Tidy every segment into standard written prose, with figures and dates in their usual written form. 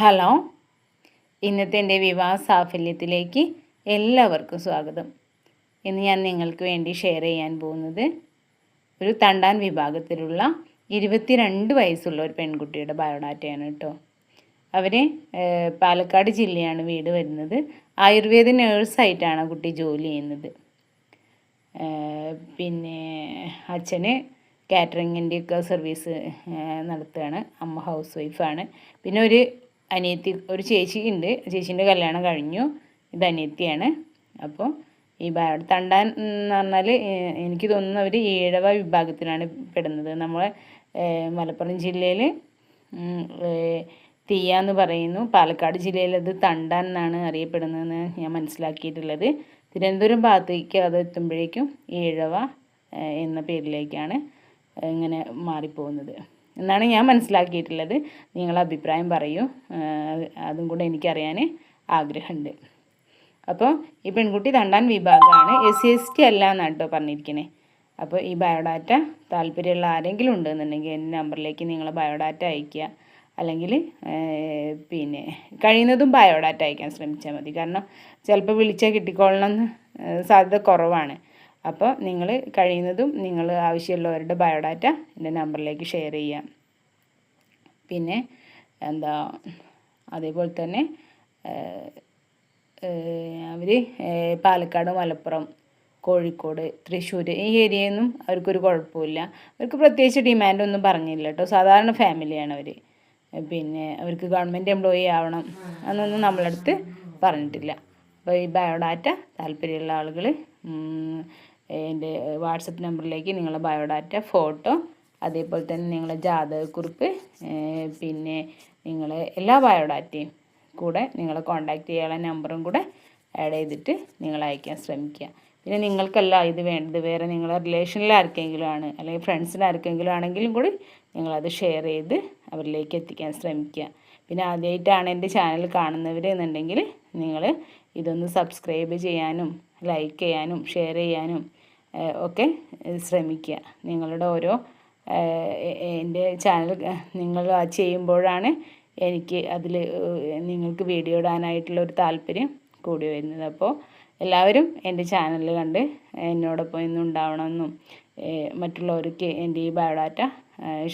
Hello, ഇന്നത്തെ എൻ്റെ വിവാഹ സാഫല്യത്തിലേക്ക് എല്ലാവർക്കും സ്വാഗതം. ഇന്ന് ഞാൻ നിങ്ങൾക്ക് വേണ്ടി ഷെയർ ചെയ്യാൻ പോകുന്നത് ഒരു തണ്ടാൻ വിഭാഗത്തിലുള്ള 22 വയസ്സുള്ള ഒരു പെൺകുട്ടിയുടെ ബയോഡാറ്റയാണ് കേട്ടോ. അവർ പാലക്കാട് ജില്ലയാണ് വീട് വരുന്നത്. ആയുർവേദ നേഴ്സായിട്ടാണ് കുട്ടി ജോലി ചെയ്യുന്നത്. പിന്നെ അച്ഛന് കാറ്ററിങ്ങിൻ്റെയൊക്കെ സർവീസ് നടത്തുകയാണ്. അമ്മ ഹൗസ് വൈഫാണ്. പിന്നെ ഒരു ചേച്ചി ഉണ്ട്. ചേച്ചീൻ്റെ കല്യാണം കഴിഞ്ഞു. ഇത് അനിയത്തിയാണ്. അപ്പോൾ ഈ തണ്ടാൻ എന്ന് പറഞ്ഞാൽ എനിക്ക് തോന്നുന്നു അവർ ഈഴവ വിഭാഗത്തിലാണ് പെടുന്നത്. നമ്മളെ മലപ്പുറം ജില്ലയിൽ തീയാന്ന് പറയുന്നു. പാലക്കാട് ജില്ലയിൽ അത് തണ്ടാൻ എന്നാണ് അറിയപ്പെടുന്നതെന്ന് ഞാൻ മനസ്സിലാക്കിയിട്ടുള്ളത്. തിരുവനന്തപുരം ഭാഗത്തേക്ക് അത് എത്തുമ്പോഴേക്കും ഈഴവ എന്ന പേരിലേക്കാണ് ഇങ്ങനെ മാറിപ്പോകുന്നത് എന്നാണ് ഞാൻ മനസ്സിലാക്കിയിട്ടുള്ളത്. നിങ്ങളുടെ അഭിപ്രായം പറയൂ. അതും കൂടെ എനിക്കറിയാൻ ആഗ്രഹമുണ്ട്. അപ്പോൾ ഈ പെൺകുട്ടി തണ്ടാൻ വിഭാഗമാണ്. SC/ST അല്ല എന്നാണ് കേട്ടോ പറഞ്ഞിരിക്കണേ. അപ്പോൾ ഈ ബയോഡാറ്റ താല്പര്യമുള്ള ആരെങ്കിലും ഉണ്ടെന്നുണ്ടെങ്കിൽ എൻ്റെ നമ്പറിലേക്ക് നിങ്ങളെ ബയോഡാറ്റ അയയ്ക്കുക. അല്ലെങ്കിൽ പിന്നെ കഴിയുന്നതും ബയോഡാറ്റ അയക്കാൻ ശ്രമിച്ചാൽ മതി. കാരണം ചിലപ്പോൾ വിളിച്ചാൽ കിട്ടിക്കൊള്ളണമെന്ന് സാധ്യത കുറവാണ്. അപ്പോൾ നിങ്ങൾ കഴിയുന്നതും നിങ്ങൾ ആവശ്യമുള്ളവരുടെ ബയോഡാറ്റ എൻ്റെ നമ്പറിലേക്ക് ഷെയർ ചെയ്യാം. പിന്നെ അതേപോലെ തന്നെ അവർ പാലക്കാട്, മലപ്പുറം, കോഴിക്കോട്, തൃശ്ശൂർ ഈ ഏരിയയൊന്നും അവർക്കൊരു കുഴപ്പമില്ല. അവർക്ക് പ്രത്യേകിച്ച് ഡിമാൻഡൊന്നും പറഞ്ഞില്ല കേട്ടോ. സാധാരണ ഫാമിലിയാണ് അവർ. പിന്നെ അവർക്ക് ഗവൺമെൻറ് എംപ്ലോയി ആവണം എന്നൊന്നും നമ്മളടുത്ത് പറഞ്ഞിട്ടില്ല. അപ്പോൾ ഈ ബയോഡാറ്റ താല്പര്യമുള്ള ആളുകൾ എൻ്റെ വാട്സപ്പ് നമ്പറിലേക്ക് നിങ്ങളുടെ ബയോഡാറ്റ, ഫോട്ടോ, അതേപോലെ തന്നെ നിങ്ങളെ ജാതകക്കുറിപ്പ്, പിന്നെ നിങ്ങളെ എല്ലാ ബയോഡാറ്റയും കൂടെ നിങ്ങളെ കോൺടാക്റ്റ് ചെയ്യാനുള്ള നമ്പറും കൂടെ ആഡ് ചെയ്തിട്ട് നിങ്ങൾ അയക്കാൻ ശ്രമിക്കുക. പിന്നെ നിങ്ങൾക്കല്ല ഇത് വേണ്ടത്, വേറെ നിങ്ങളെ റിലേഷനിൽ ആർക്കെങ്കിലും ആണ് അല്ലെങ്കിൽ ഫ്രണ്ട്സിന് ആർക്കെങ്കിലും ആണെങ്കിലും കൂടി നിങ്ങളത് ഷെയർ ചെയ്ത് അവരിലേക്ക് എത്തിക്കാൻ ശ്രമിക്കുക. പിന്നെ ആദ്യമായിട്ടാണ് എൻ്റെ ചാനൽ കാണുന്നവർ എന്നുണ്ടെങ്കിൽ നിങ്ങൾ ഇതൊന്ന് സബ്സ്ക്രൈബ് ചെയ്യാനും ലൈക്ക് ചെയ്യാനും ഷെയർ ചെയ്യാനും ഒക്കെ ശ്രമിക്കുക. നിങ്ങളുടെ ഓരോ എൻ്റെ ചാനൽ നിങ്ങൾ ചെയ്യുമ്പോഴാണ് എനിക്ക് അതിൽ നിങ്ങൾക്ക് വീഡിയോ ഇടാനായിട്ടുള്ളൊരു താല്പര്യം കൂടി വരുന്നത്. അപ്പോൾ എല്ലാവരും എൻ്റെ ചാനൽ കണ്ട് എന്നോടൊപ്പം ഇന്നും ഉണ്ടാവണമെന്നും മറ്റുള്ളവർക്ക് എൻ്റെ ഈ ബയോഡാറ്റ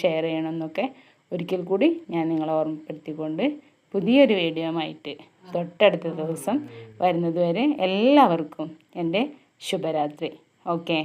ഷെയർ ചെയ്യണമെന്നൊക്കെ ഒരിക്കൽ കൂടി ഞാൻ നിങ്ങളെ ഓർമ്മപ്പെടുത്തിക്കൊണ്ട് പുതിയൊരു വീഡിയോയുമായിട്ട് തൊട്ടടുത്ത ദിവസം വരുന്നതുവരെ എല്ലാവർക്കും എൻ്റെ ശുഭരാത്രി. ഓക്കെ.